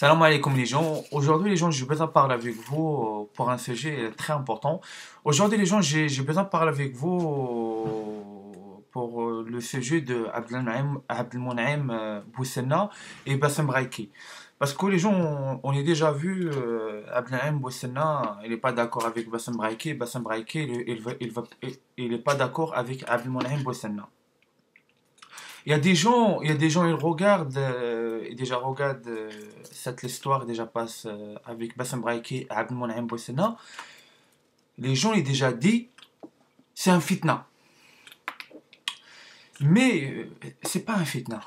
Salam alaikum les gens. Aujourd'hui les gens, j'ai besoin de parler avec vous pour un sujet très important. Aujourd'hui les gens, j'ai besoin de parler avec vous pour le sujet de Abdelmounam Boussena et Bassem Braiki. Parce que les gens, on a déjà vu Abdelmounam Boussena, il n'est pas d'accord avec Bassem Braiki. Bassem Braiki, il est pas d'accord avec Abdelmounam Boussena. Il y a des gens, ils regardent, ils déjà regardent cette histoire déjà passe avec Bassem Braiki et Abdelmounam Boussena. Les gens, ils déjà dit, c'est un fitna. Mais c'est pas un fitna.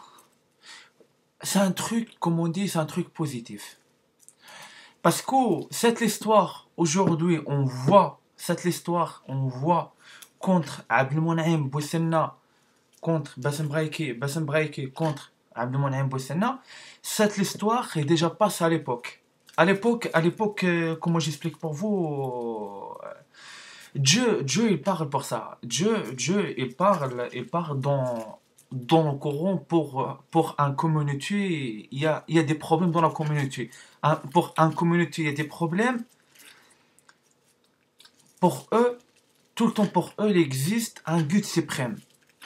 C'est un truc, comme on dit, c'est un truc positif. Parce que cette histoire, aujourd'hui, on voit contre Abdelmounam Boussena contre Bassem Braiki contre Abdelmounam Boussena, cette histoire est déjà passée à l'époque. À l'époque, comment j'explique pour vous, Dieu, il parle pour ça. Dieu, il parle dans le Coran pour un communauté. Il y a des problèmes dans la communauté. Pour un communauté, il y a des problèmes. Pour eux, tout le temps pour eux, il existe un but suprême.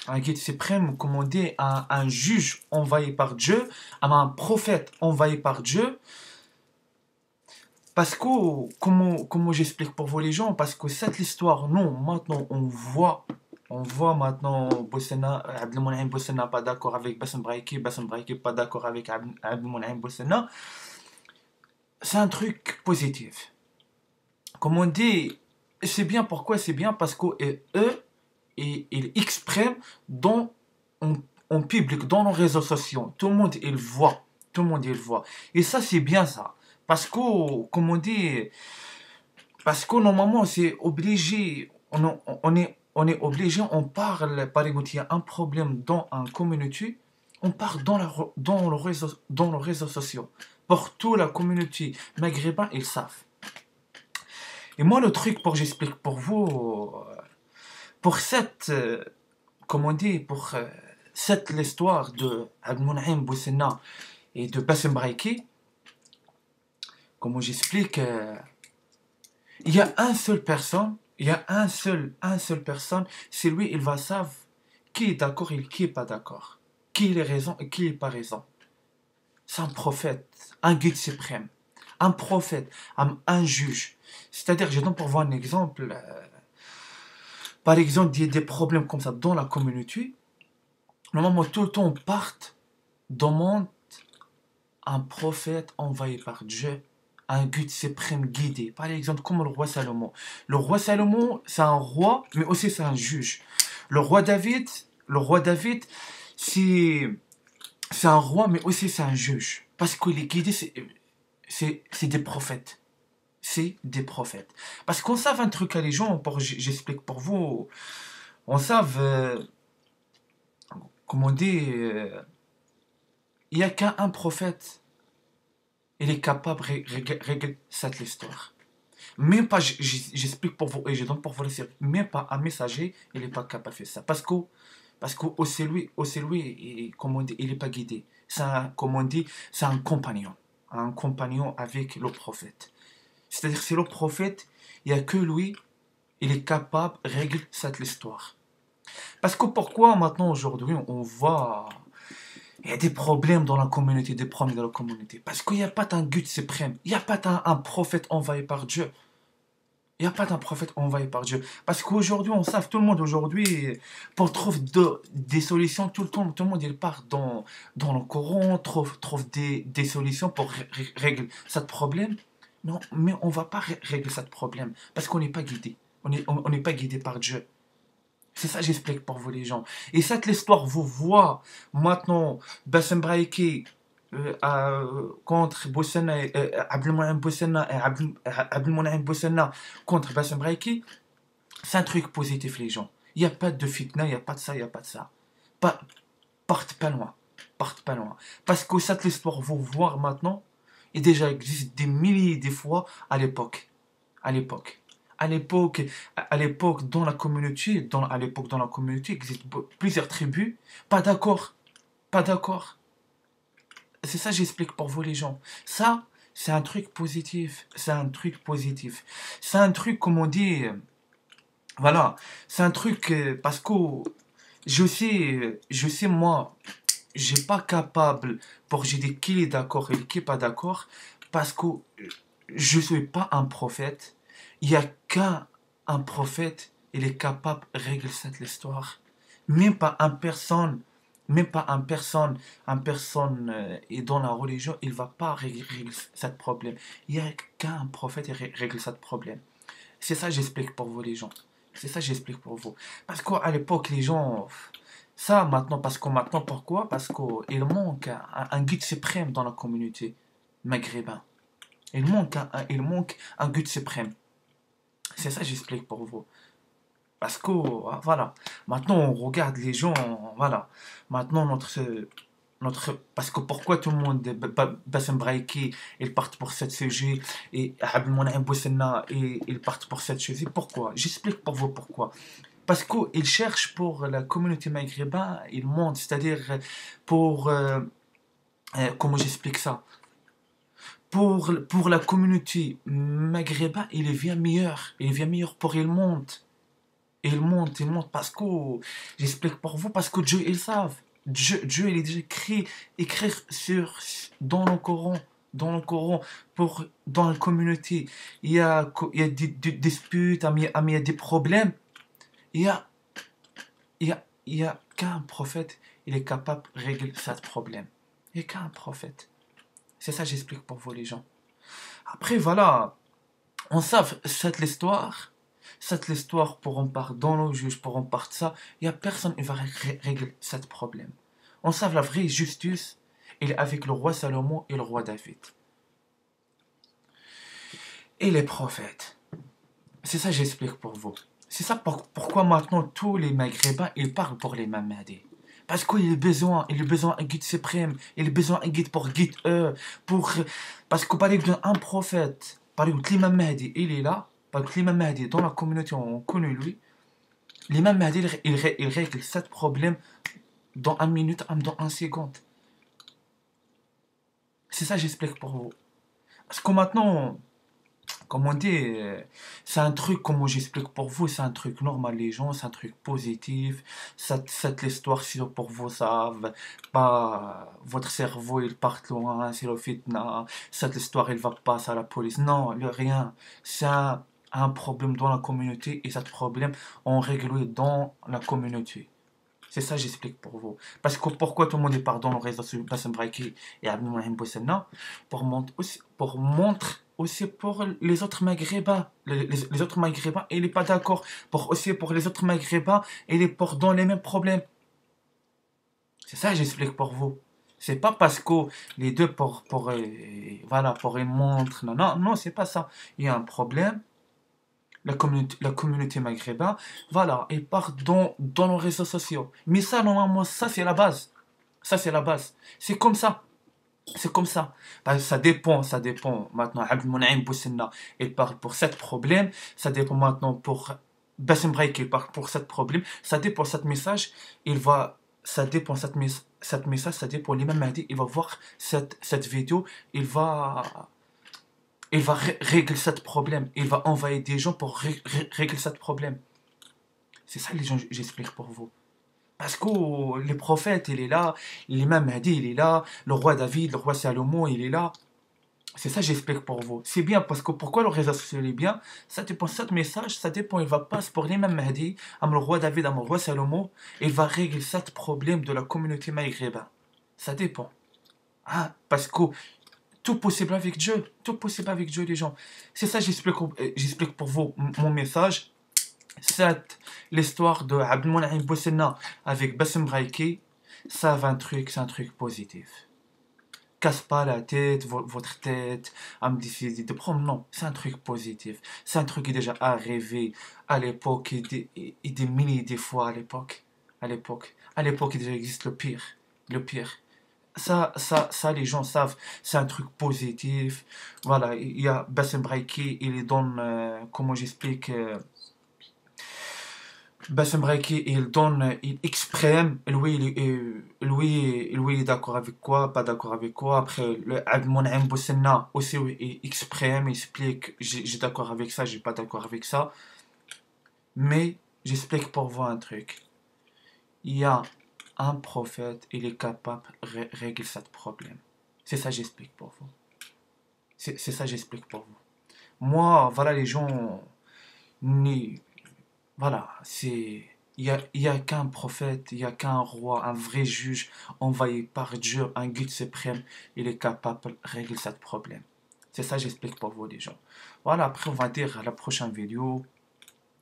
Un guide suprême, comme on dit, un juge envoyé par Dieu, un prophète envoyé par Dieu. Parce que, comment j'explique pour vous les gens, parce que cette histoire, non, maintenant on voit maintenant Abdelmounam Boussena pas d'accord avec Bassem Braiki pas d'accord avec Abdelmounam Boussena, c'est un truc positif. Comme on dit, c'est bien, pourquoi c'est bien? Parce que eux, ils expriment dans, en, en public, dans nos réseaux sociaux. Tout le monde, il voit. Tout le monde, il voit. Et ça, c'est bien ça. Parce que, comme on dit, parce que normalement, c'est obligé, on est obligé, on parle, par exemple, il y a un problème dans une communauté, on parle dans le réseau social. Pour toute la communauté maghrébin, ils savent. Et moi, le truc, pour j'explique pour vous, pour cette, comme on dit, pour cette l'histoire de Abdelmounam Boussena et de Bassem Braiki, comment j'explique, il y a un seul personne, il y a un seul personne, c'est lui, il va savoir qui est d'accord et qui est pas d'accord, qui est raison et qui est pas raison. C'est un prophète, un guide suprême, un prophète, un juge. C'est-à-dire, je donne pour vous un exemple. Par exemple, il y a des problèmes comme ça dans la communauté. Normalement, tout le temps, on part, demande un prophète envoyé par Dieu, un guide suprême guidé. Par exemple, comme le roi Salomon. Le roi Salomon, c'est un roi, mais aussi c'est un juge. Le roi David, c'est un roi, mais aussi c'est un juge. Parce qu'il est guidé, c'est des prophètes. C'est des prophètes. Parce qu'on sait un truc à les gens, j'explique pour vous, on sait, comment on dit, il n'y a qu'un prophète, il est capable de régler cette histoire. Même pas, j'explique pour vous, et je donne pour vous le dire, même pas un messager, il n'est pas capable de faire ça. Parce que aussi lui, comme on dit, il n'est pas guidé. Comme on dit, c'est un compagnon avec le prophète. C'est-à-dire, c'est le prophète, il n'y a que lui, il est capable de régler cette histoire. Parce que pourquoi maintenant, aujourd'hui, on voit, il y a des problèmes dans la communauté, des problèmes dans la communauté. Parce qu'il n'y a pas d'un but suprême, il n'y a pas un prophète envoyé par Dieu. Il n'y a pas d'un prophète envoyé par Dieu. Parce qu'aujourd'hui, on sait, tout le monde aujourd'hui, pour trouver des solutions, tout le monde il part dans le Coran, trouve des solutions pour régler ce problème. Non, mais on ne va pas régler ce problème parce qu'on n'est pas guidé. On n'est pas guidé par Dieu. C'est ça que j'explique pour vous les gens. Et cette histoire, vous voyez maintenant Bassem Braiki contre Abdelmounam Boussena et Abdelmounam Boussena contre Bassem Braiki, c'est un truc positif les gens. Il n'y a pas de fitna, il n'y a pas de ça, il n'y a pas de ça. Pas, Partez pas loin. Partez pas loin. Parce que cette histoire, vous voyez maintenant, il déjà existe des milliers de fois à l'époque. À l'époque. À l'époque, dans la communauté, il existe plusieurs tribus, pas d'accord, pas d'accord. C'est ça, j'explique pour vous les gens. Ça, c'est un truc positif. C'est un truc positif. C'est un truc, comme on dit, voilà. C'est un truc, parce que je sais, moi, j'ai pas capable pour j'ai dit qui est d'accord et qui est pas d'accord, parce que je suis pas un prophète. Il y a qu'un un prophète, il est capable de régler cette histoire. Même pas un personne, même pas un personne est dans la religion, il va pas régler ce problème. Il y a qu'un prophète qui règle ce problème. C'est ça j'explique pour vous les gens. C'est ça j'explique pour vous. Parce qu'à l'époque les gens, ça maintenant, parce que maintenant pourquoi? Parce qu'il manque un guide suprême dans la communauté maghrébin. Il manque un guide suprême. C'est ça j'explique pour vous. Parce que, voilà, maintenant on regarde les gens, voilà, maintenant parce que pourquoi tout le monde, Bassem Braïki, ils partent pour cette sujet, et Abdelmonem Boussena, ils partent pour cette sujet, pourquoi? J'explique pour vous pourquoi. Parce qu'ils cherchent pour la communauté maghrébine, ils montent, c'est-à-dire pour, comment j'explique ça? Pour la communauté maghrébine, il vient meilleur pour il monte. Il monte parce que, j'explique pour vous, parce que Dieu, ils savent. Dieu, il est déjà écrit dans le Coran, dans la communauté. Il y a des disputes, il y a des problèmes. Il y a, il y a qu'un prophète, il est capable de régler ce problème. Il n'y a qu'un prophète. C'est ça, j'explique pour vous, les gens. Après, voilà, on sait cette histoire, pour on part dans le juge, pour on part de ça, il n'y a personne qui va régler ce problème. On sait la vraie justice, il est avec le roi Salomon et le roi David. Et les prophètes. C'est ça, j'explique pour vous. C'est ça pourquoi maintenant tous les Maghrébins, ils parlent pour les Mahdi. Parce qu'il a besoin d'un guide suprême, il a besoin d'un guide pour guide parce que par exemple, un prophète, par exemple, l'imam Mahdi, il est là, par exemple, l'imam Mahdi, dans la communauté, on connaît lui, l'imam Mahdi, il règle 7 problèmes dans 1 minute, dans 1 seconde. C'est ça, j'explique pour vous. Parce que maintenant, comme on dit, c'est un truc, comme j'explique pour vous, c'est un truc normal, les gens, c'est un truc positif. Cette histoire, si pour vous, ça va pas, votre cerveau, il part loin, c'est le fitna. Cette histoire, il va passer à la police. Non, rien. C'est un problème dans la communauté et ce problème, on règle dans la communauté. C'est ça, j'explique pour vous. Parce que pourquoi tout le monde est part dans le réseau sur Bassem Braiki et Abdelmonem Boussena pour montrer aussi pour les autres Maghrébins. Les autres Maghrébins, il n'est pas d'accord. Aussi pour les autres Maghrébins, il est pour dans les mêmes problèmes. C'est ça, j'explique pour vous. C'est pas parce que les deux voilà, pour ils montrent. Non, non, non, c'est pas ça. Il y a un problème. La communauté maghrébine, voilà, ils partent dans nos réseaux sociaux. Mais ça, normalement, ça, c'est la base. Ça, c'est la base. C'est comme ça. C'est comme ça. Ben, ça dépend. Maintenant, Abdelmonem Boussena, il parle pour 7 problèmes. Ça dépend maintenant pour Bassem Braïk, il parle pour 7 problèmes. Ça dépend de ce message. Ça dépend de cette message. Ça dépend de l'imam Mahdi. Il va voir cette vidéo. Il va régler ce problème. Il va envoyer des gens pour régler ce problème. C'est ça les gens, j'explique pour vous. Parce que les prophètes, il est là. L'imam Mahdi, il est là. Le roi David, le roi Salomon, il est là. C'est ça j'explique pour vous. C'est bien parce que pourquoi le réseau social est bien? Ça dépend de ce message. Ça dépend, il va passer pour l'imam Mahdi, à le roi David, à le roi Salomon. Il va régler ce problème de la communauté maghrébine. Ça dépend. Ah, parce que tout possible avec Dieu. Tout possible avec Dieu, les gens. C'est ça, j'explique pour vous mon message. C'est l'histoire de Abdelmonem Boussena avec Bassem Braïki. Ça, c'est un truc positif. Casse pas la tête, votre tête, à me décider de prendre. Non, c'est un truc positif. C'est un truc qui est déjà arrivé à l'époque et des milliers de fois à l'époque. À l'époque, il déjà existe le pire. Le pire. Ça, les gens savent, c'est un truc positif. Voilà, il y a Bassem Braïki, il donne, comment j'explique, Bassem Braiki, il donne, il exprime, lui, il est d'accord avec quoi, pas d'accord avec quoi. Après, le Abdelmonem Boussena aussi, oui, il exprime, il explique, j'ai d'accord avec ça, j'ai pas d'accord avec ça. Mais j'explique pour vous un truc. Il y a un prophète, il est capable de régler ce problème. C'est ça j'explique pour vous. C'est ça j'explique pour vous. Moi, voilà, les gens, ni, voilà, c'est, il y a qu'un prophète, il y a qu'un roi, un vrai juge envoyé par Dieu, un guide suprême, il est capable de régler ce problème. C'est ça j'explique pour vous, les gens. Voilà, après, on va dire à la prochaine vidéo.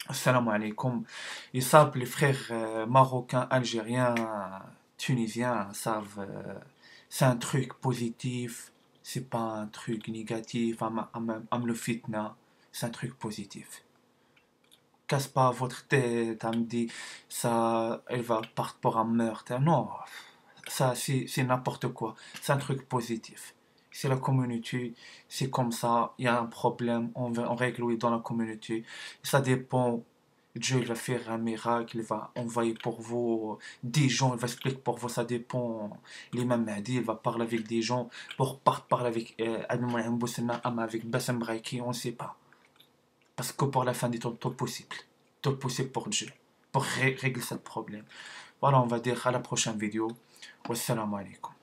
Assalamu alaikum. Ils savent, les frères marocains, algériens, tunisiens, savent, c'est un truc positif, c'est pas un truc négatif, am le fitna, c'est un truc positif. Casse pas votre tête, elle me dit, ça, elle va partir pour un meurtre. Non, ça, c'est n'importe quoi. C'est un truc positif. C'est la communauté, c'est comme ça, il y a un problème, on règle oui, dans la communauté. Ça dépend. Dieu il va faire un miracle, il va envoyer pour vous des gens, il va expliquer pour vous, ça dépend. L'imam Mahdi, il va parler avec des gens, pour parler avec Abdelmonem Boussena, avec Bassem Braiki, on ne sait pas. Parce que pour la fin du temps, tout possible. Tout possible pour Dieu, pour régler ce problème. Voilà, on va dire à la prochaine vidéo. Wassalamu alaikum.